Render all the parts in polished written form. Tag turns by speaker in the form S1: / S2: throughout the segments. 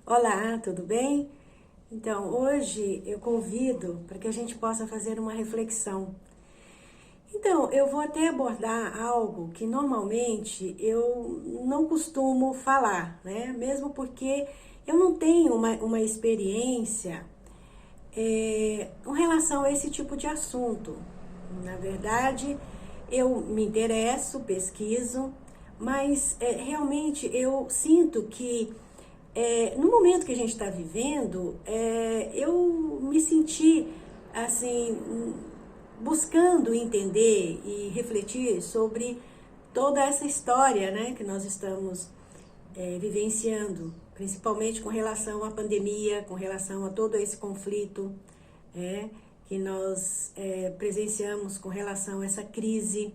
S1: Olá, tudo bem? Então, hoje eu convido para que a gente possa fazer uma reflexão. Então, eu vou até abordar algo que normalmente eu não costumo falar, né? Mesmo porque eu não tenho uma experiência com relação a esse tipo de assunto. Na verdade, eu me interesso, pesquiso, mas realmente eu sinto que no momento que a gente está vivendo, eu me senti assim, buscando entender e refletir sobre toda essa história, né, que nós estamos vivenciando, principalmente com relação à pandemia, com relação a todo esse conflito que nós presenciamos com relação a essa crise,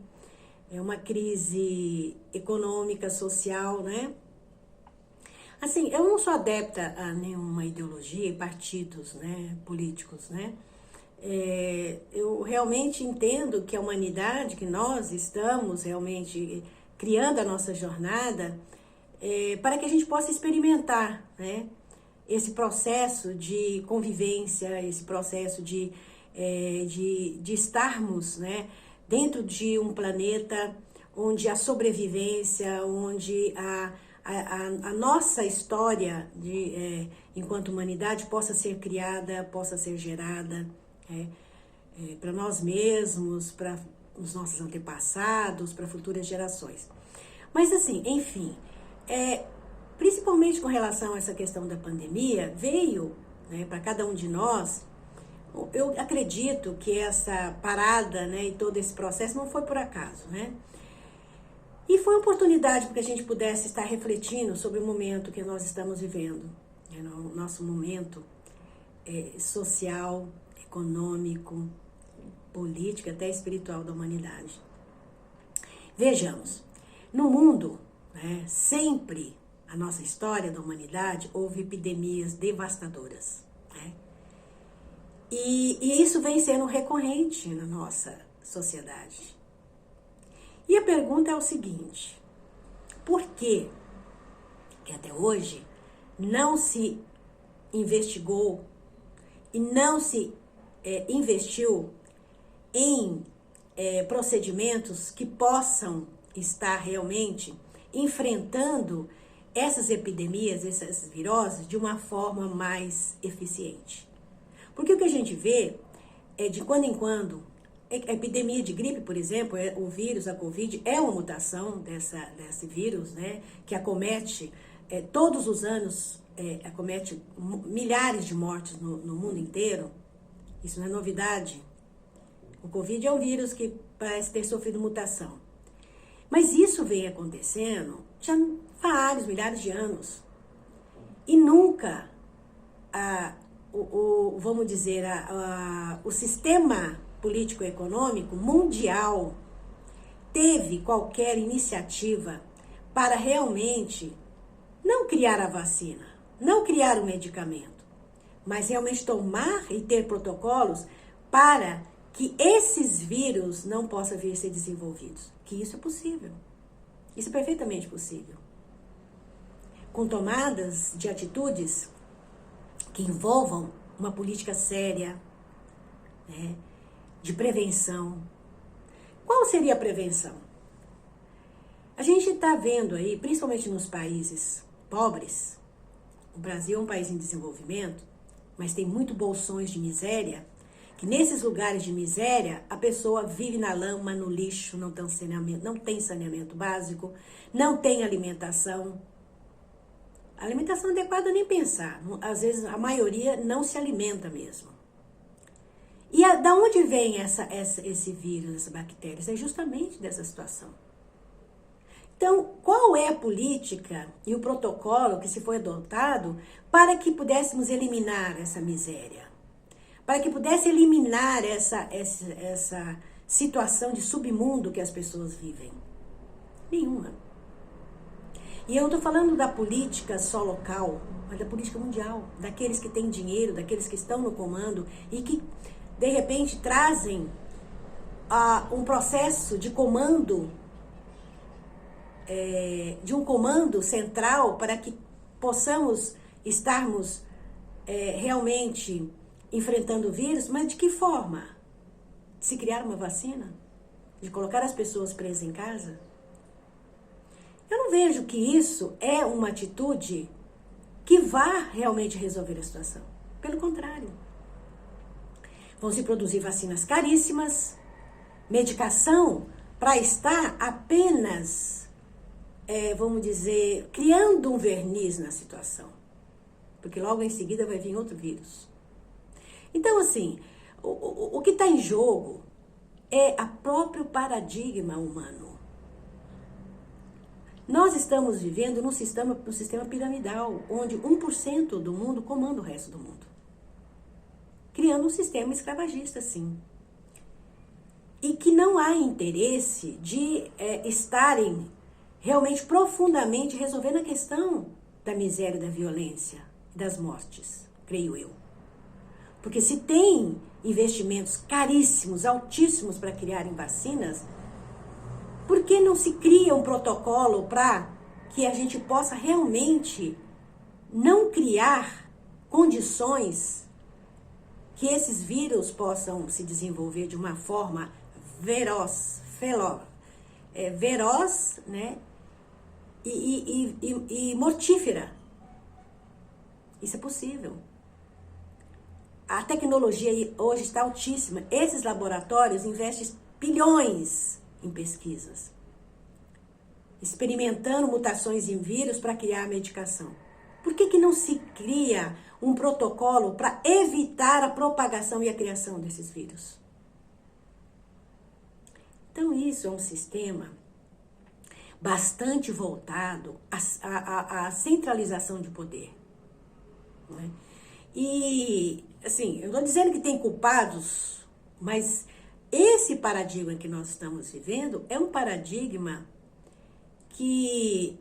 S1: uma crise econômica, social, né? Assim, eu não sou adepta a nenhuma ideologia e partidos, né, políticos, né? Eu realmente entendo que a humanidade, que nós estamos realmente criando a nossa jornada, para que a gente possa experimentar, né, esse processo de convivência, esse processo de estarmos, né, dentro de um planeta onde a sobrevivência, onde a nossa história enquanto humanidade possa ser criada, possa ser gerada para nós mesmos, para os nossos antepassados, para futuras gerações. Mas assim, enfim, principalmente com relação a essa questão da pandemia, veio, né, para cada um de nós. Eu acredito que essa parada, né, e todo esse processo não foi por acaso, né? E foi uma oportunidade para que a gente pudesse estar refletindo sobre o momento que nós estamos vivendo, né, o nosso momento social, econômico, político, até espiritual da humanidade. Vejamos, no mundo, né, sempre a nossa história da humanidade houve epidemias devastadoras, né? E isso vem sendo recorrente na nossa sociedade. E a pergunta é o seguinte: por que até hoje não se investigou e não se investiu em procedimentos que possam estar realmente enfrentando essas epidemias, essas viroses, de uma forma mais eficiente? Porque o que a gente vê é, de quando em quando, a epidemia de gripe, por exemplo, o vírus, a Covid, é uma mutação desse vírus, né, que acomete todos os anos, acomete milhares de mortes no mundo inteiro. Isso não é novidade. O Covid é um vírus que parece ter sofrido mutação. Mas isso vem acontecendo já há vários, milhares de anos. E nunca, vamos dizer, o sistema político-econômico mundial teve qualquer iniciativa para realmente não criar a vacina, não criar o medicamento, mas realmente tomar e ter protocolos para que esses vírus não possam vir a ser desenvolvidos. Que isso é possível. Isso é perfeitamente possível. Com tomadas de atitudes que envolvam uma política séria, né, de prevenção. Qual seria a prevenção? A gente está vendo aí, principalmente nos países pobres, o Brasil é um país em desenvolvimento, mas tem muito bolsões de miséria, que nesses lugares de miséria, a pessoa vive na lama, no lixo, não tem saneamento básico, não tem alimentação. Alimentação adequada nem pensar, às vezes a maioria não se alimenta mesmo. E da onde vem esse vírus, essa bactéria? É justamente dessa situação. Então, qual é a política e o protocolo que se foi adotado para que pudéssemos eliminar essa miséria? Para que pudesse eliminar essa situação de submundo que as pessoas vivem? Nenhuma. E eu não estou falando da política só local, mas da política mundial, daqueles que têm dinheiro, daqueles que estão no comando e que, de repente, trazem um processo de comando, de um comando central para que possamos estarmos realmente enfrentando o vírus, mas de que forma? De se criar uma vacina? De colocar as pessoas presas em casa? Eu não vejo que isso é uma atitude que vá realmente resolver a situação. Pelo contrário. Vão se produzir vacinas caríssimas, medicação para estar apenas, vamos dizer, criando um verniz na situação. Porque logo em seguida vai vir outro vírus. Então, assim, o que está em jogo é o próprio paradigma humano. Nós estamos vivendo num sistema piramidal, onde 1% do mundo comanda o resto do mundo. Criando um sistema escravagista, sim. E que não há interesse de estarem realmente profundamente resolvendo a questão da miséria, da violência e das mortes, creio eu. Porque se tem investimentos caríssimos, altíssimos para criarem vacinas, por que não se cria um protocolo para que a gente possa realmente não criar condições que esses vírus possam se desenvolver de uma forma veroz, né? E mortífera? Isso é possível. A tecnologia hoje está altíssima. Esses laboratórios investem bilhões em pesquisas, experimentando mutações em vírus para criar a medicação. Por que não se cria um protocolo para evitar a propagação e a criação desses vírus? Então isso é um sistema bastante voltado à centralização de poder. Não é? E, assim, eu não estou dizendo que tem culpados, mas esse paradigma que nós estamos vivendo é um paradigma que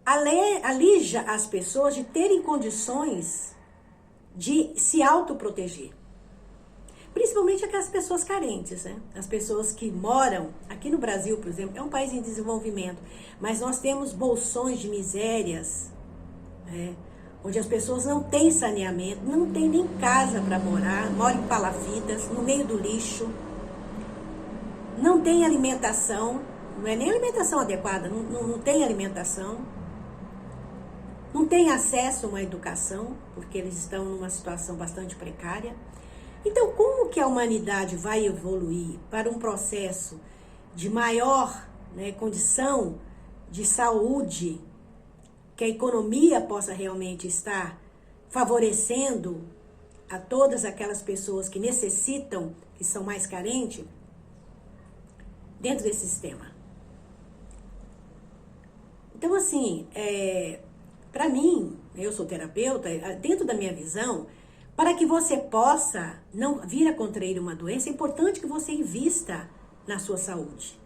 S1: alija as pessoas de terem condições de se autoproteger. Principalmente aquelas pessoas carentes, né? As pessoas que moram aqui no Brasil, por exemplo, é um país em desenvolvimento, mas nós temos bolsões de misérias, né? Onde as pessoas não têm saneamento, não têm nem casa para morar, moram em palafitas, no meio do lixo, não tem alimentação, não é nem alimentação adequada, não tem alimentação, não tem acesso a uma educação, porque eles estão numa situação bastante precária. Então, como que a humanidade vai evoluir para um processo de maior, né, condição de saúde, que a economia possa realmente estar favorecendo a todas aquelas pessoas que necessitam, que são mais carentes, dentro desse sistema? Então, assim, para mim, eu sou terapeuta, dentro da minha visão, para que você possa não vir a contrair uma doença, é importante que você invista na sua saúde.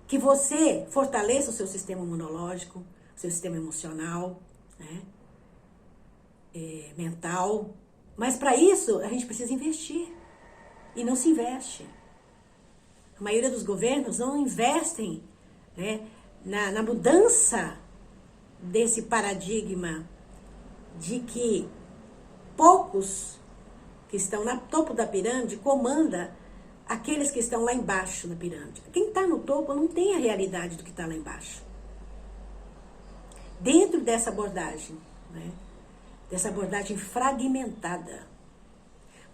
S1: Que você fortaleça o seu sistema imunológico, seu sistema emocional, né? Mental. Mas para isso, a gente precisa investir. E não se investe. A maioria dos governos não investem, né, na mudança desse paradigma de que poucos que estão no topo da pirâmide comanda aqueles que estão lá embaixo da pirâmide. Quem está no topo não tem a realidade do que está lá embaixo. Dentro dessa abordagem, né, dessa abordagem fragmentada.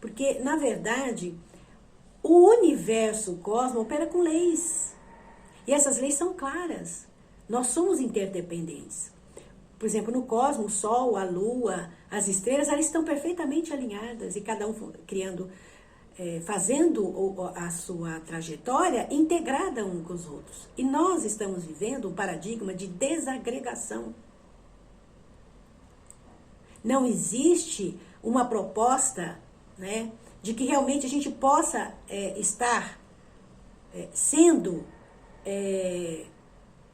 S1: Porque, na verdade, o universo, o cosmos, opera com leis. E essas leis são claras. Nós somos interdependentes. Por exemplo, no cosmos, o Sol, a Lua, as estrelas, elas estão perfeitamente alinhadas. E cada um criando, fazendo a sua trajetória integrada um com os outros. E nós estamos vivendo um paradigma de desagregação. Não existe uma proposta, né, de que realmente a gente possa estar sendo,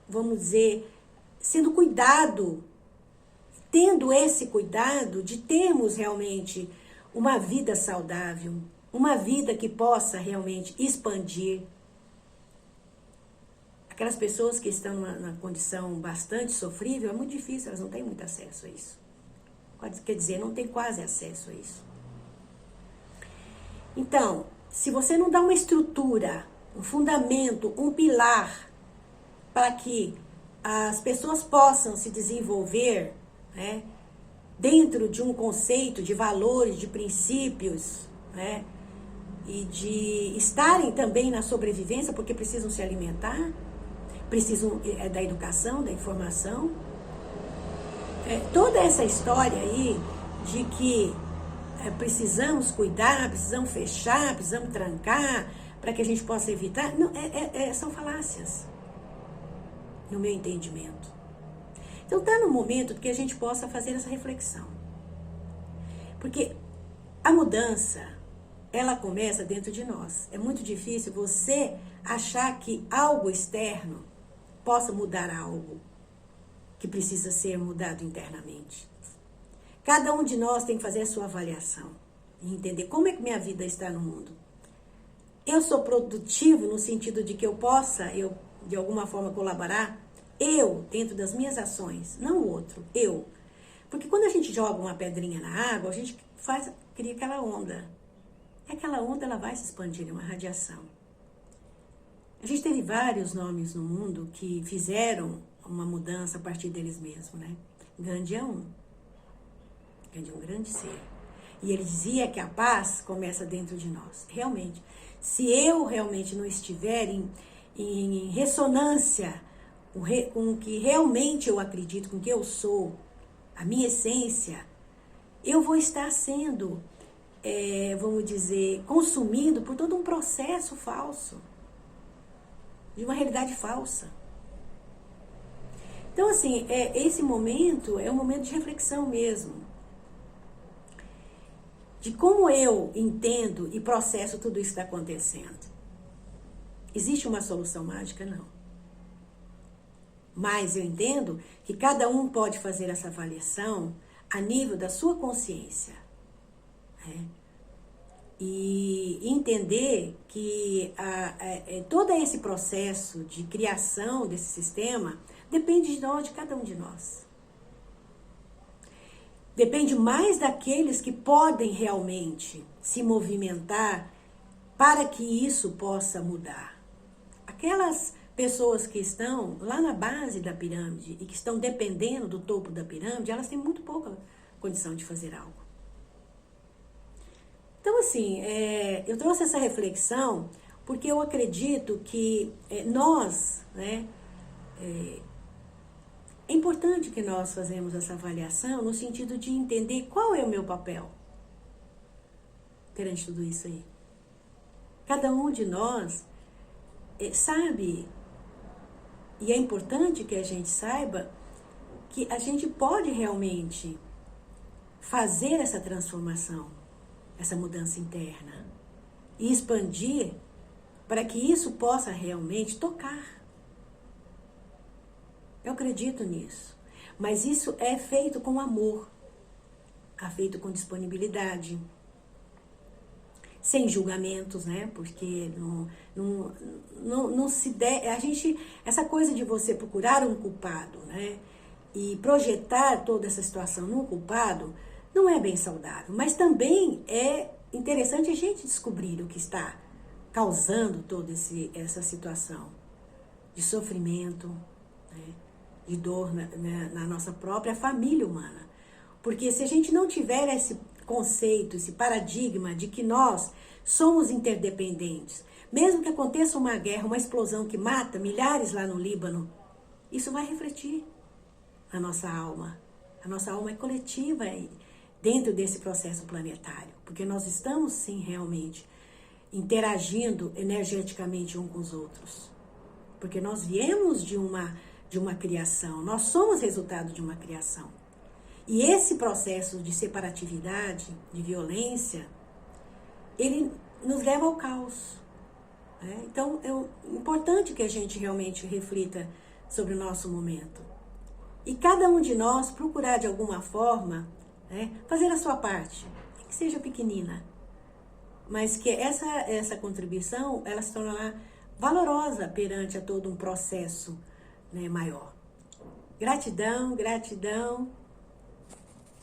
S1: vamos dizer, sendo cuidado, tendo esse cuidado de termos realmente uma vida saudável, uma vida que possa realmente expandir. Aquelas pessoas que estão numa condição bastante sofrível, é muito difícil, elas não têm muito acesso a isso. quer dizer, não tem quase acesso a isso. Então, se você não dá uma estrutura, um fundamento, um pilar para que as pessoas possam se desenvolver, né, dentro de um conceito de valores, de princípios, né, e de estarem também na sobrevivência, porque precisam se alimentar, precisam da educação, da informação. Toda essa história aí de que precisamos cuidar, precisamos fechar, precisamos trancar, para que a gente possa evitar, não, são falácias, no meu entendimento. Então está no momento que a gente possa fazer essa reflexão. Porque a mudança, ela começa dentro de nós. É muito difícil você achar que algo externo possa mudar algo que precisa ser mudado internamente. Cada um de nós tem que fazer a sua avaliação e entender como é que minha vida está no mundo. Eu sou produtivo no sentido de que eu possa, de alguma forma, colaborar, eu, dentro das minhas ações, não o outro, eu. Porque quando a gente joga uma pedrinha na água, a gente cria aquela onda. E aquela onda, ela vai se expandir, é uma radiação. A gente teve vários nomes no mundo que fizeram uma mudança a partir deles mesmos, né? Gandhi é um. Gandhi é um grande ser. E ele dizia que a paz começa dentro de nós. Realmente, se eu realmente não estiver em ressonância com o que realmente eu acredito, com o que eu sou, a minha essência, eu vou estar sendo, vamos dizer, consumido por todo um processo falso, de uma realidade falsa. Então, assim, esse momento é um momento de reflexão mesmo, de como eu entendo e processo tudo isso que está acontecendo. Existe uma solução mágica? Não. Mas eu entendo que cada um pode fazer essa avaliação a nível da sua consciência, né? E entender que todo esse processo de criação desse sistema depende de nós, de cada um de nós. Depende mais daqueles que podem realmente se movimentar para que isso possa mudar. Aquelas pessoas que estão lá na base da pirâmide e que estão dependendo do topo da pirâmide, elas têm muito pouca condição de fazer algo. Então, assim, eu trouxe essa reflexão porque eu acredito que nós, né, é importante que nós fazemos essa avaliação no sentido de entender qual é o meu papel perante tudo isso aí. Cada um de nós sabe, e é importante que a gente saiba, que a gente pode realmente fazer essa transformação, essa mudança interna, e expandir para que isso possa realmente tocar. Eu acredito nisso. Mas isso é feito com amor, é feito com disponibilidade, sem julgamentos, né? Porque não se der. Essa coisa de você procurar um culpado, né? E projetar toda essa situação num culpado não é bem saudável. Mas também é interessante a gente descobrir o que está causando toda essa situação de sofrimento, né? De dor na nossa própria família humana. Porque se a gente não tiver esse conceito, esse paradigma de que nós somos interdependentes, mesmo que aconteça uma guerra, uma explosão que mata milhares lá no Líbano, isso vai refletir na nossa alma. A nossa alma é coletiva dentro desse processo planetário, porque nós estamos sim realmente interagindo energeticamente uns com os outros. Porque nós viemos de uma criação, nós somos resultado de uma criação. E esse processo de separatividade, de violência, ele nos leva ao caos, né? Então, é importante que a gente realmente reflita sobre o nosso momento. E cada um de nós procurar, de alguma forma, né, fazer a sua parte, que seja pequenina, mas que essa contribuição, ela se tornará valorosa perante a todo um processo, né, maior. Gratidão, gratidão.